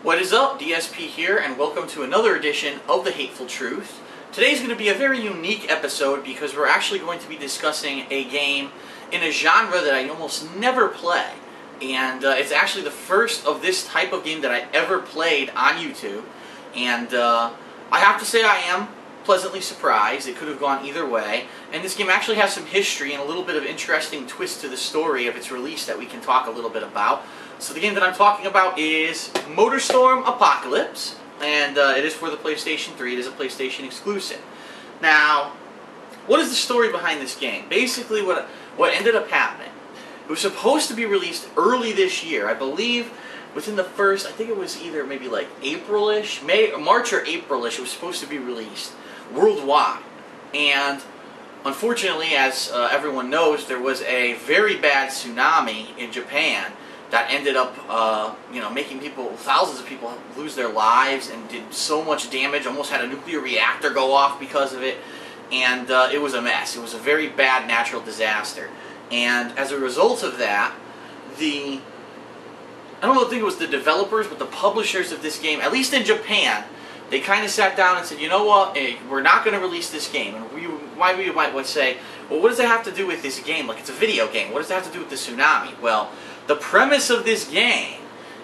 What is up? DSP here, and welcome to another edition of The Hateful Truth. Today's going to be a very unique episode because we're actually going to be discussing a game in a genre that I almost never play. And it's actually the first of this type of game that I ever played on YouTube. And I have to say I am pleasantly surprised. It could have gone either way. And this game actually has some history and a little bit of interesting twist to the story of its release that we can talk a little bit about. So the game that I'm talking about is Motorstorm Apocalypse, and it is for the PlayStation 3. It is a PlayStation exclusive. Now, what is the story behind this game? Basically, what ended up happening, it was supposed to be released early this year. I believe within the first, I think it was either maybe like April-ish, March or April-ish, it was supposed to be released worldwide. And unfortunately, as everyone knows, there was a very bad tsunami in Japan that ended up, making thousands of people lose their lives and did so much damage, almost had a nuclear reactor go off because of it, and it was a mess. It was a very bad natural disaster. And as a result of that, I don't think it was the developers, but the publishers of this game, at least in Japan, they kind of sat down and said, you know what, we're not going to release this game. And we might say, well, what does it have to do with this game? Like, it's a video game. What does it have to do with the tsunami? Well, the premise of this game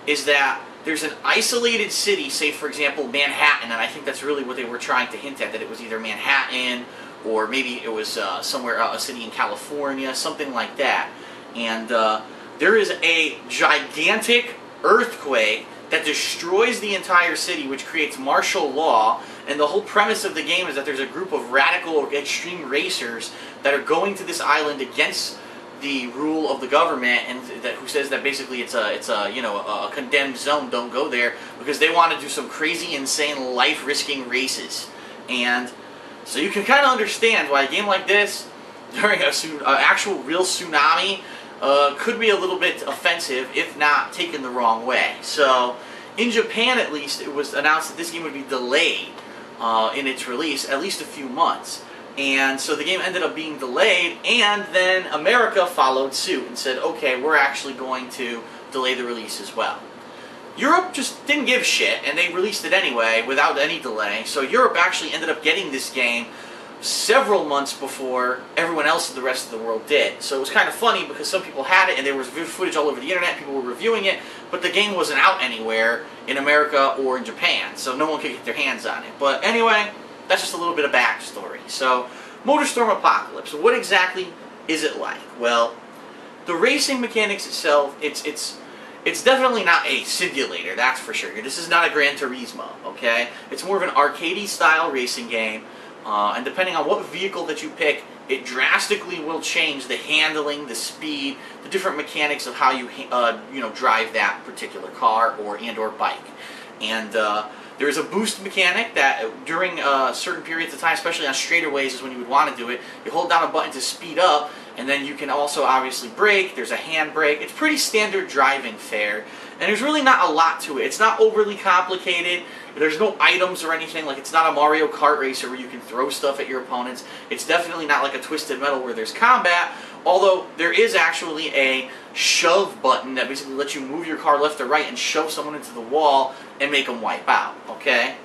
is that there's an isolated city, say for example Manhattan, and I think that's really what they were trying to hint at, that it was either Manhattan or maybe it was somewhere, a city in California, something like that. And there is a gigantic earthquake that destroys the entire city, which creates martial law, and the whole premise of the game is that there's a group of radical or extreme racers that are going to this island against the rule of the government, and who says that basically it's a condemned zone, don't go there, because they want to do some crazy, insane, life-risking races. And so you can kind of understand why a game like this, during an actual real tsunami, could be a little bit offensive, if not taken the wrong way. So, in Japan at least, it was announced that this game would be delayed in its release at least a few months. And so the game ended up being delayed, and then America followed suit and said, okay, we're actually going to delay the release as well. Europe just didn't give a shit, and they released it anyway without any delay. So Europe actually ended up getting this game several months before everyone else in the rest of the world did. So it was kind of funny because some people had it and there was footage all over the internet, people were reviewing it, but the game wasn't out anywhere in America or in Japan, so no one could get their hands on it. But anyway, that's just a little bit of backstory. So, Motorstorm Apocalypse, what exactly is it like? Well, the racing mechanics itself, it's definitely not a simulator, that's for sure. This is not a Gran Turismo, okay? It's more of an arcade style racing game. And depending on what vehicle that you pick, it drastically will change the handling, the speed, the different mechanics of how you drive that particular car or bike. And there is a boost mechanic that during certain periods of time, especially on straightaways is when you would want to do it, you hold down a button to speed up, and then you can also obviously brake. There's a handbrake. It's pretty standard driving fare, and there's really not a lot to it. It's not overly complicated. There's no items or anything. Like, it's not a Mario Kart racer where you can throw stuff at your opponents. It's definitely not like a Twisted Metal where there's combat, although there is actually a shove button that basically lets you move your car left or right and shove someone into the wall and make them wipe out, okay?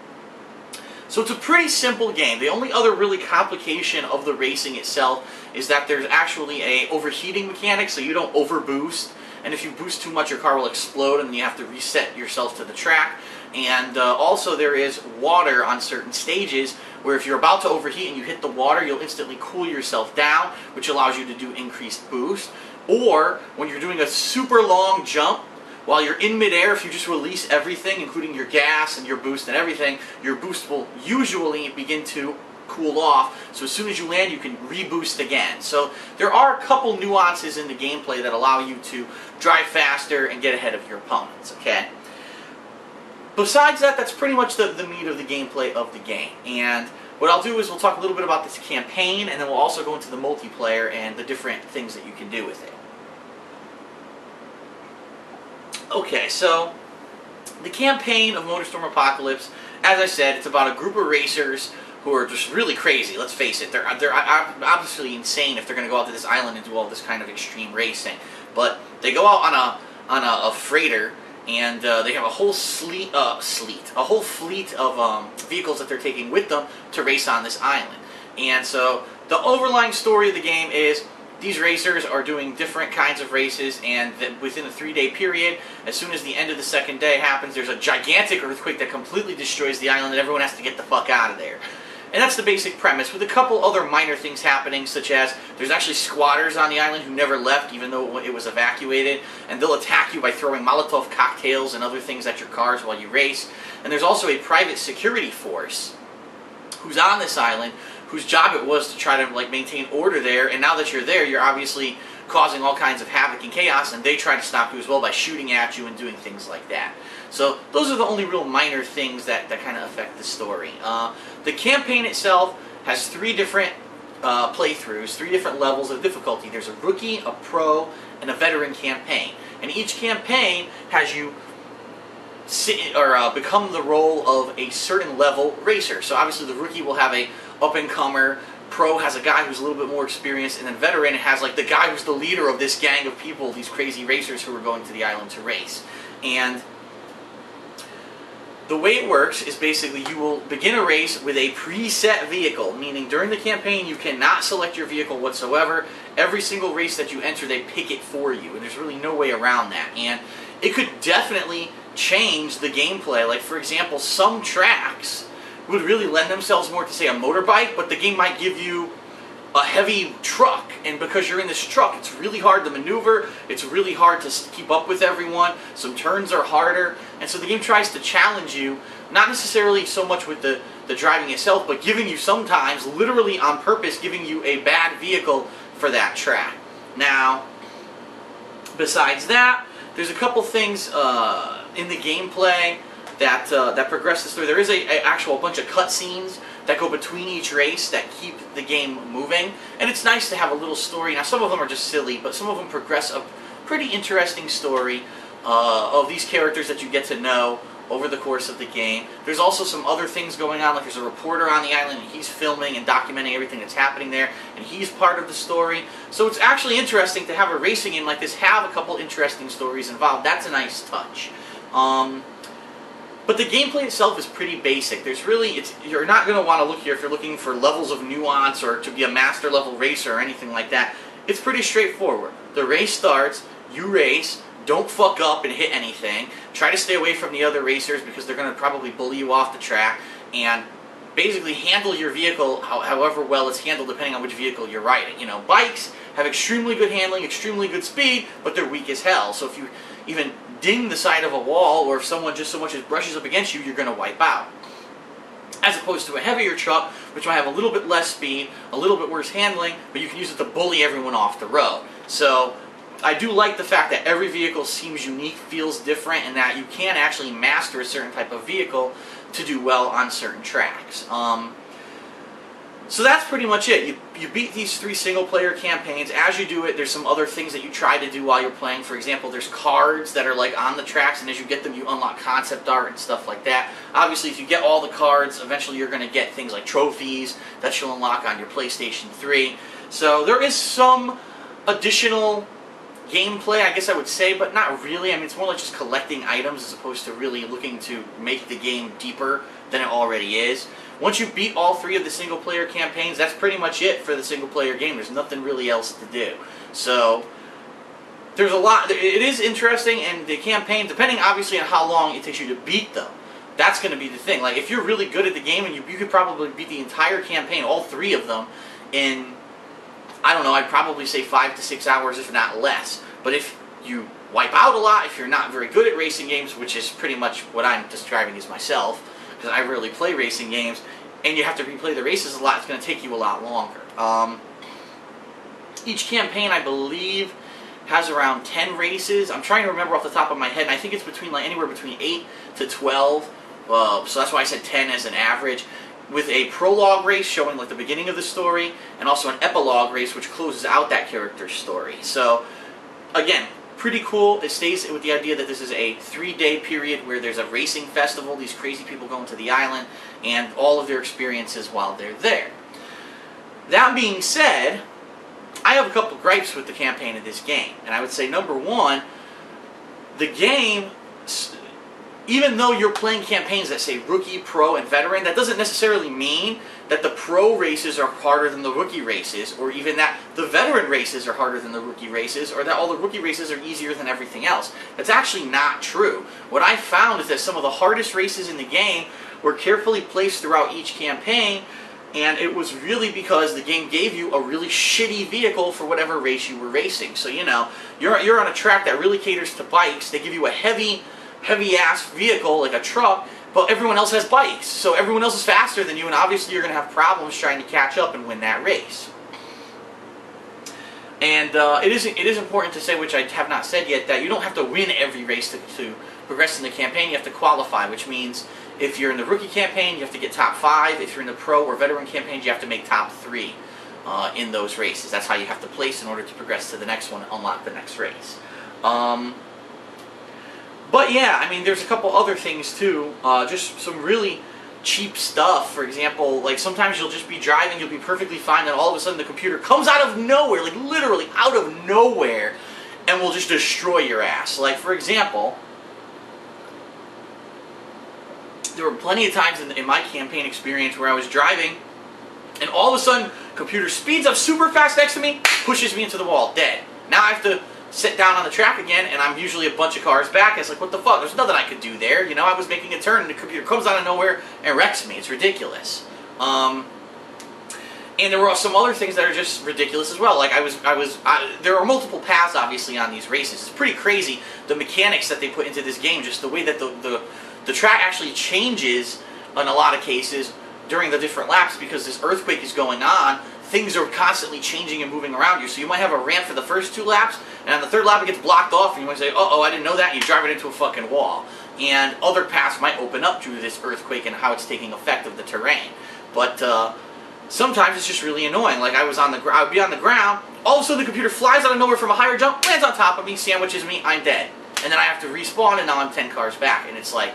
So it's a pretty simple game. The only other really complication of the racing itself is that there's actually a overheating mechanic, so you don't overboost. And if you boost too much, your car will explode, and then you have to reset yourself to the track. And also there is water on certain stages, where if you're about to overheat and you hit the water, you'll instantly cool yourself down, which allows you to do increased boost. Or, when you're doing a super long jump, while you're in midair, if you just release everything, including your gas and your boost and everything, your boost will usually begin to cool off. So as soon as you land, you can reboost again. So there are a couple nuances in the gameplay that allow you to drive faster and get ahead of your opponents, okay? Besides that, that's pretty much the meat of the gameplay of the game. And what I'll do is we'll talk a little bit about this campaign, and then we'll also go into the multiplayer and the different things that you can do with it. Okay, so the campaign of Motorstorm Apocalypse, as I said, it's about a group of racers who are just really crazy. Let's face it, they're obviously insane if they're going to go out to this island and do all this kind of extreme racing. But they go out on a freighter, and they have a whole a whole fleet of vehicles that they're taking with them to race on this island. And so the overlying story of the game is these racers are doing different kinds of races, and then within a 3-day period, as soon as the end of the second day happens, there's a gigantic earthquake that completely destroys the island, and everyone has to get the fuck out of there. And that's the basic premise, with a couple other minor things happening, such as there's actually squatters on the island who never left, even though it was evacuated, and they'll attack you by throwing Molotov cocktails and other things at your cars while you race. And there's also a private security force who's on this island, whose job it was to try to maintain order there, and now that you're there, you're obviously causing all kinds of havoc and chaos, and they try to stop you as well by shooting at you and doing things like that. So those are the only real minor things that kind of affect the story. The campaign itself has 3 different playthroughs, 3 different levels of difficulty. There's a rookie, a pro, and a veteran campaign. And each campaign has you become the role of a certain level racer. So obviously the rookie will have a up-and-comer, pro has a guy who's a little bit more experienced, and then veteran has the guy who's the leader of this gang of people, these crazy racers who are going to the island to race. And the way it works is basically you will begin a race with a preset vehicle, meaning during the campaign you cannot select your vehicle whatsoever. Every single race that you enter, they pick it for you, and there's really no way around that. And it could definitely change the gameplay. Like, for example, some tracks would really lend themselves more to, say, a motorbike, but the game might give you a heavy truck, and because you're in this truck, it's really hard to maneuver, it's really hard to keep up with everyone, some turns are harder, and so the game tries to challenge you, not necessarily so much with the driving itself, but giving you sometimes, literally on purpose, giving you a bad vehicle for that track. Now, besides that, there's a couple things in the gameplay that progress the story. There is a actual bunch of cutscenes that go between each race that keep the game moving, and it's nice to have a little story. Now, some of them are just silly, but some of them progress a pretty interesting story of these characters that you get to know over the course of the game. There's also some other things going on, like there's a reporter on the island, and he's filming and documenting everything that's happening there, and he's part of the story. So it's actually interesting to have a racing game like this have a couple interesting stories involved. That's a nice touch. But the gameplay itself is pretty basic. You're not going to want to look here if you're looking for levels of nuance or to be a master level racer or anything like that. It's pretty straightforward. The race starts, you race, don't fuck up and hit anything. Try to stay away from the other racers because they're going to probably bully you off the track, and basically handle your vehicle however well it's handled depending on which vehicle you're riding. You know, bikes have extremely good handling, extremely good speed, but they're weak as hell. So if you even ding the side of a wall, or if someone just so much as brushes up against you, you're going to wipe out. As opposed to a heavier truck, which might have a little bit less speed, a little bit worse handling, but you can use it to bully everyone off the road. So I do like the fact that every vehicle seems unique, feels different, and that you can actually master a certain type of vehicle to do well on certain tracks. So that's pretty much it. You beat these 3 single-player campaigns. As you do it, there's some other things that you try to do while you're playing. For example, there's cards that are on the tracks, and as you get them, you unlock concept art and stuff like that. Obviously, if you get all the cards, eventually you're going to get things like trophies that you'll unlock on your PlayStation 3. So there is some additional gameplay, I guess I would say, but not really. I mean, it's more like just collecting items as opposed to really looking to make the game deeper than it already is. Once you beat all 3 of the single-player campaigns, that's pretty much it for the single-player game. There's nothing really else to do. So there's a lot. It is interesting, and the campaign, depending obviously on how long it takes you to beat them, that's going to be the thing. Like, if you're really good at the game, and you could probably beat the entire campaign, all 3 of them, in, I don't know, I'd probably say 5 to 6 hours, if not less. But if you wipe out a lot, if you're not very good at racing games, which is pretty much what I'm describing as myself, because I rarely play racing games, and you have to replay the races a lot, it's going to take you a lot longer. Each campaign, I believe, has around 10 races. I'm trying to remember off the top of my head, and I think it's between anywhere between 8 to 12, so that's why I said 10 as an average, with a prologue race showing the beginning of the story, and also an epilogue race which closes out that character's story. So, again, pretty cool. It stays with the idea that this is a 3-day period where there's a racing festival, these crazy people going to the island, and all of their experiences while they're there. That being said, I have a couple gripes with the campaign of this game. And I would say, number one, the game even though you're playing campaigns that say rookie, pro, and veteran, that doesn't necessarily mean that the pro races are harder than the rookie races, or even that the veteran races are harder than the rookie races, or that all the rookie races are easier than everything else. That's actually not true. What I found is that some of the hardest races in the game were carefully placed throughout each campaign, and it was really because the game gave you a really shitty vehicle for whatever race you were racing. So, you know, you're on a track that really caters to bikes. They give you a heavy-ass vehicle, like a truck, but everyone else has bikes. So everyone else is faster than you, and obviously you're going to have problems trying to catch up and win that race. And it is important to say, which I have not said yet, that you don't have to win every race to progress in the campaign. You have to qualify, which means if you're in the rookie campaign, you have to get top 5. If you're in the pro or veteran campaigns, you have to make top 3 in those races. That's how you have to place in order to progress to the next one, unlock the next race. But yeah, I mean, there's a couple other things too. Just some really cheap stuff. For example, like sometimes you'll just be driving, you'll be perfectly fine, and all of a sudden the computer comes out of nowhere, like literally out of nowhere, and will just destroy your ass. Like, for example, there were plenty of times in my campaign experience where I was driving, and all of a sudden, computer speeds up super fast next to me, pushes me into the wall, dead. Now I have to sit down on the track again, and I'm usually a bunch of cars back, and it's like, what the fuck? There's nothing I could do there. You know, I was making a turn, and the computer comes out of nowhere and wrecks me. It's ridiculous. And there were some other things that are just ridiculous as well. Like, there are multiple paths, obviously, on these races. It's pretty crazy, the mechanics that they put into this game, just the way that the track actually changes in a lot of cases during the different laps because this earthquake is going on. Things are constantly changing and moving around you. So you might have a ramp for the first 2 laps, and on the 3rd lap it gets blocked off, and you might say, uh-oh, I didn't know that, and you drive it into a fucking wall. And other paths might open up due to this earthquake and how it's taking effect of the terrain. But sometimes it's just really annoying. Like, I would be on the ground, all of a sudden the computer flies out of nowhere from a higher jump, lands on top of me, sandwiches me, I'm dead. And then I have to respawn, and now I'm 10 cars back. And it's like,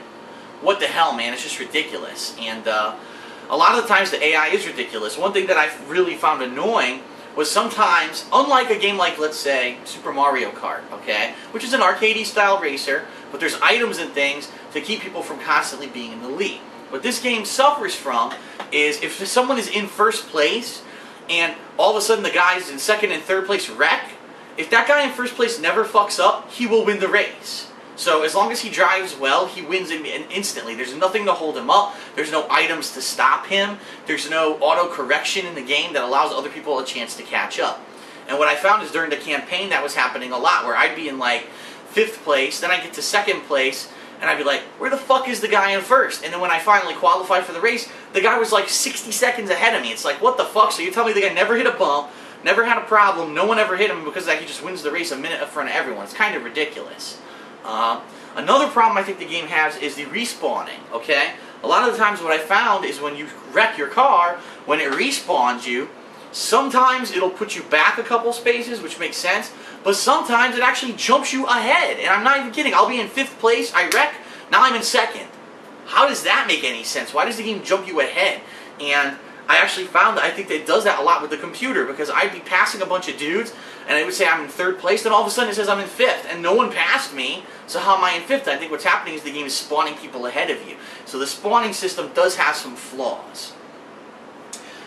what the hell, man? It's just ridiculous. And a lot of the times the AI is ridiculous. One thing that I really found annoying was sometimes, unlike a game like, let's say, Super Mario Kart, okay, which is an arcade-y style racer, but there's items and things to keep people from constantly being in the lead. What this game suffers from is if someone is in first place and all of a sudden the guys in 2nd and 3rd place wreck, if that guy in first place never fucks up, he will win the race. So as long as he drives well, he wins instantly. There's nothing to hold him up. There's no items to stop him. There's no auto-correction in the game that allows other people a chance to catch up. And what I found is during the campaign that was happening a lot, where I'd be in like 5th place, then I get to 2nd place, and I'd be like, where the fuck is the guy in 1st? And then when I finally qualified for the race, the guy was like 60 seconds ahead of me. It's like, what the fuck? So you tell me the guy never hit a bump, never had a problem, no one ever hit him because he just wins the race a minute in front of everyone. It's kind of ridiculous. Another problem I think the game has is the respawning, okay? A lot of the times what I found is when you wreck your car, when it respawns you, sometimes it'll put you back a couple spaces, which makes sense, but sometimes it actually jumps you ahead. And I'm not even kidding. I'll be in 5th place, I wreck, now I'm in 2nd. How does that make any sense? Why does the game jump you ahead? And I actually found that I think that it does that a lot with the computer, because I'd be passing a bunch of dudes, and it would say I'm in 3rd place, then all of a sudden it says I'm in 5th, and no one passed me, so how am I in 5th? I think what's happening is the game is spawning people ahead of you. So the spawning system does have some flaws.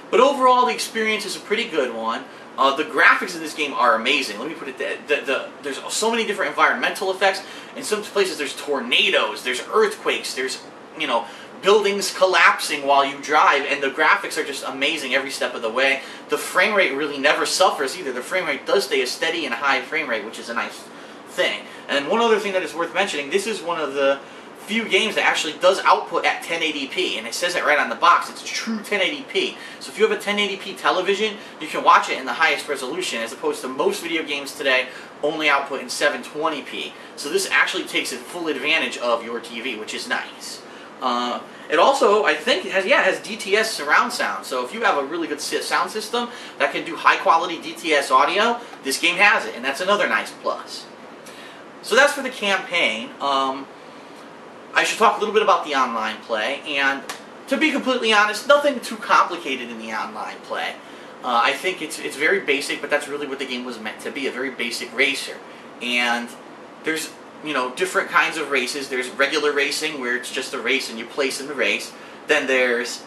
But overall, the experience is a pretty good one. The graphics in this game are amazing. Let me put it that. There's so many different environmental effects. In some places there's tornadoes, there's earthquakes, there's, you know, buildings collapsing while you drive, and the graphics are just amazing every step of the way. The frame rate really never suffers either. The frame rate does stay a steady and high frame rate, which is a nice thing. And one other thing that is worth mentioning, this is one of the few games that actually does output at 1080p, and it says it right on the box. It's true 1080p. So if you have a 1080p television, you can watch it in the highest resolution, as opposed to most video games today only output in 720p. So this actually takes full advantage of your TV, which is nice. It also, I think, has DTS surround sound. So if you have a really good sound system that can do high quality DTS audio, this game has it, and that's another nice plus. So that's for the campaign. I should talk a little bit about the online play, and to be completely honest, nothing too complicated in the online play. I think it's very basic, but that's really what the game was meant to be, a very basic racer. And there's different kinds of races. There's regular racing, where it's just a race and you place in the race. Then there's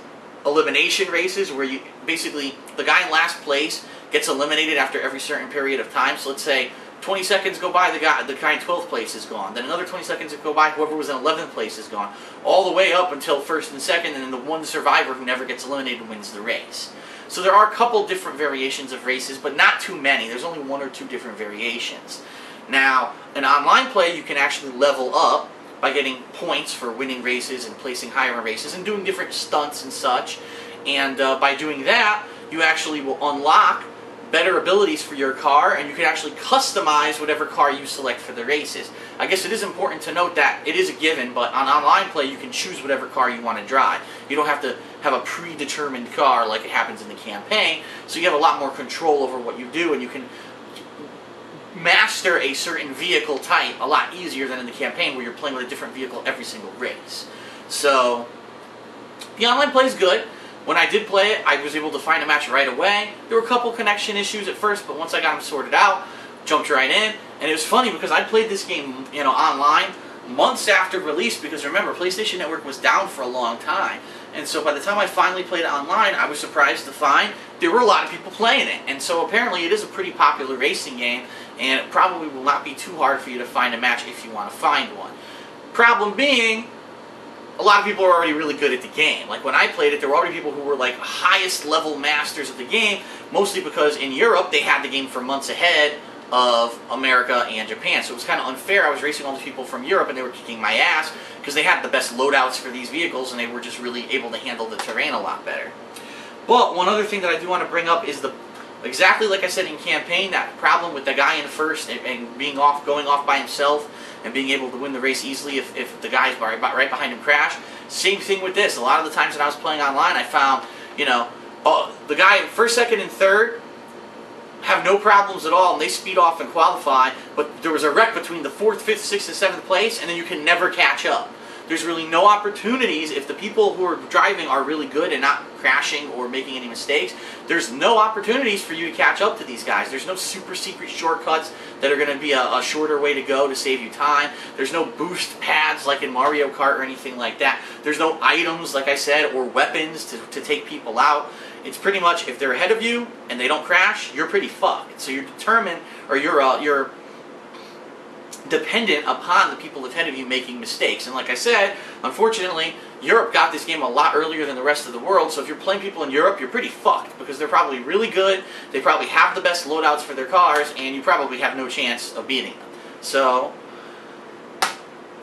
elimination races, where you basically, the guy in last place gets eliminated after every certain period of time. So let's say 20 seconds go by, the guy in 12th place is gone. Then another 20 seconds go by, whoever was in 11th place is gone. All the way up until first and second, and then the one survivor who never gets eliminated wins the race. So there are a couple different variations of races, but not too many. There's only 1 or 2 different variations. Now, in online play, you can actually level up by getting points for winning races and placing higher in races and doing different stunts and such. And by doing that, you actually will unlock better abilities for your car, and you can actually customize whatever car you select for the races. I guess it is important to note that it is a given, but on online play you can choose whatever car you want to drive. You don't have to have a predetermined car like it happens in the campaign, so you have a lot more control over what you do, and you can master a certain vehicle type a lot easier than in the campaign, where you're playing with a different vehicle every single race. So the online play is good. When I did play it, I was able to find a match right away. There were a couple connection issues at first, but once I got them sorted out, jumped right in. And it was funny because I played this game, online months after release, because remember, PlayStation Network was down for a long time. And so by the time I finally played it online, I was surprised to find there were a lot of people playing it. And so apparently it is a pretty popular racing game, and it probably will not be too hard for you to find a match if you want to find one. Problem being, a lot of people are already really good at the game. Like when I played it, there were already people who were like highest level masters of the game, mostly because in Europe they had the game for months ahead of America and Japan. So it was kind of unfair. I was racing all these people from Europe and they were kicking my ass because they had the best loadouts for these vehicles and they were just really able to handle the terrain a lot better. But one other thing that I do want to bring up is exactly like I said in campaign, that problem with the guy in first and going off by himself and being able to win the race easily if the guys right behind him crash. Same thing with this. A lot of the times when I was playing online, I found, the guy in first, second, and third have no problems at all, and they speed off and qualify, but there was a wreck between the 4th, 5th, 6th, and 7th place, and then you can never catch up. There's really no opportunities if the people who are driving are really good and not crashing or making any mistakes. There's no opportunities for you to catch up to these guys. There's no super secret shortcuts that are going to be a shorter way to go to save you time. There's no boost pads like in Mario Kart or anything like that. There's no items, like I said, or weapons to take people out. It's pretty much if they're ahead of you and they don't crash, you're pretty fucked. So you're determined, or you're dependent upon the people ahead of you making mistakes. And like I said, unfortunately, Europe got this game a lot earlier than the rest of the world, so if you're playing people in Europe, you're pretty fucked, because they're probably really good, they probably have the best loadouts for their cars, and you probably have no chance of beating them. So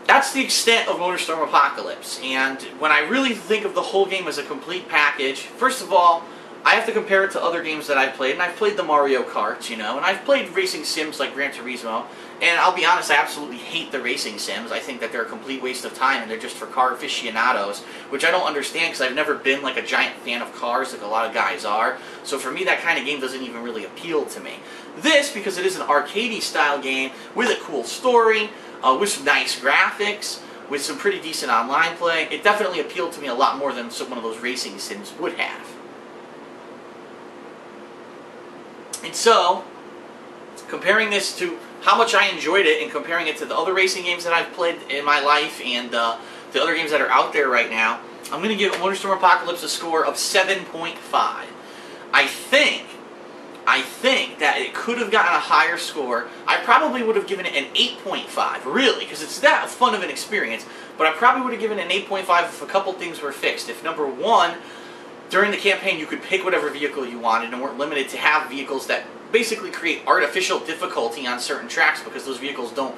that's the extent of Motorstorm Apocalypse. And when I really think of the whole game as a complete package, first of all, I have to compare it to other games that I've played, and I've played the Mario Karts, and I've played racing sims like Gran Turismo, and I'll be honest, I absolutely hate the racing sims. I think that they're a complete waste of time, and they're just for car aficionados, which I don't understand, because I've never been like a giant fan of cars like a lot of guys are, so for me that kind of game doesn't even really appeal to me. This, because it is an arcadey style game, with a cool story, with some nice graphics, with some pretty decent online play, it definitely appealed to me a lot more than one of those racing sims would have. And so, comparing this to how much I enjoyed it and comparing it to the other racing games that I've played in my life and the other games that are out there right now, I'm going to give Motorstorm Apocalypse a score of 7.5. I think that it could have gotten a higher score. I probably would have given it an 8.5, really, because it's that fun of an experience, but I probably would have given it an 8.5 if a couple things were fixed. If number one, during the campaign, you could pick whatever vehicle you wanted and weren't limited to have vehicles that basically create artificial difficulty on certain tracks because those vehicles don't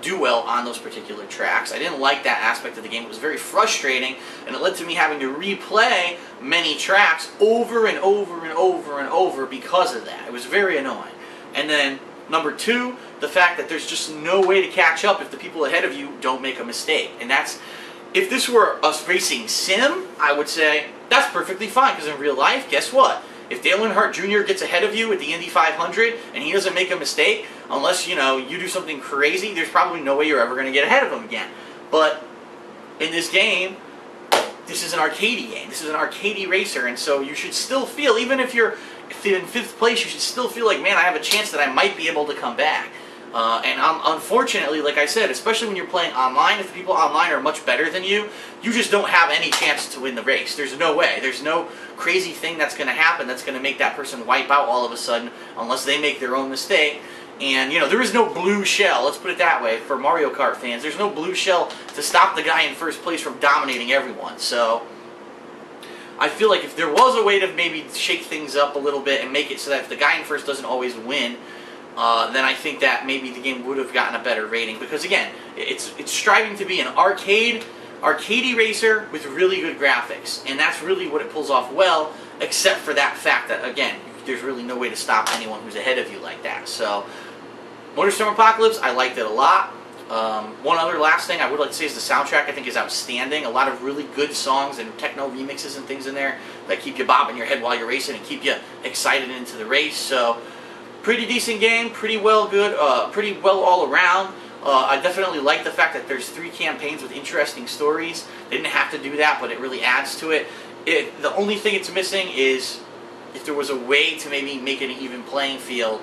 do well on those particular tracks. I didn't like that aspect of the game. It was very frustrating, and it led to me having to replay many tracks over and over and over and over because of that. It was very annoying. And then, number two, the fact that there's just no way to catch up if the people ahead of you don't make a mistake. And that's, if this were a racing sim, I would say that's perfectly fine, because in real life, guess what? If Dale Earnhardt Jr. gets ahead of you at the Indy 500 and he doesn't make a mistake, unless, you do something crazy, there's probably no way you're ever going to get ahead of him again. But in this game, this is an arcade game. This is an arcade racer, and so you should still feel, even if you're in 5th place, you should still feel like, man, I have a chance that I might be able to come back. Unfortunately, like I said, especially when you're playing online, if the people online are much better than you, you just don't have any chance to win the race. There's no way. There's no crazy thing that's going to happen that's going to make that person wipe out all of a sudden, unless they make their own mistake. And, there is no blue shell, let's put it that way, for Mario Kart fans. There's no blue shell to stop the guy in first place from dominating everyone. So I feel like if there was a way to maybe shake things up a little bit and make it so that if the guy in first doesn't always win, then I think that maybe the game would have gotten a better rating. Because again, it's striving to be an arcadey racer with really good graphics. And that's really what it pulls off well, except for that fact that, again, there's really no way to stop anyone who's ahead of you like that. So Motorstorm Apocalypse, I liked it a lot. One other last thing I would like to say is the soundtrack I think is outstanding. A lot of really good songs and techno remixes and things in there that keep you bobbing your head while you're racing and keep you excited into the race. So pretty decent game, pretty well all around. I definitely like the fact that there's 3 campaigns with interesting stories. They didn't have to do that, but it really adds to it. The only thing it's missing is if there was a way to maybe make it an even playing field.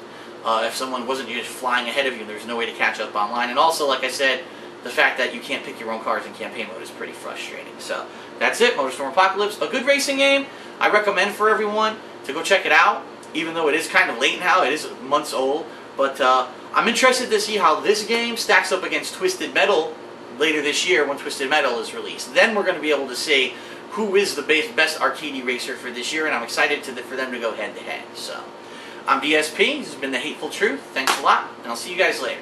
If someone wasn't just flying ahead of you and there's no way to catch up online. And also, like I said, the fact that you can't pick your own cars in campaign mode is pretty frustrating. So that's it, Motorstorm Apocalypse. A good racing game. I recommend for everyone to go check it out, even though it is kind of late now. It is months old. But I'm interested to see how this game stacks up against Twisted Metal later this year when Twisted Metal is released. Then we're going to be able to see who is the best arcade racer for this year, and I'm excited for them to go head-to-head. So I'm DSP. This has been The Hateful Truth. Thanks a lot, and I'll see you guys later.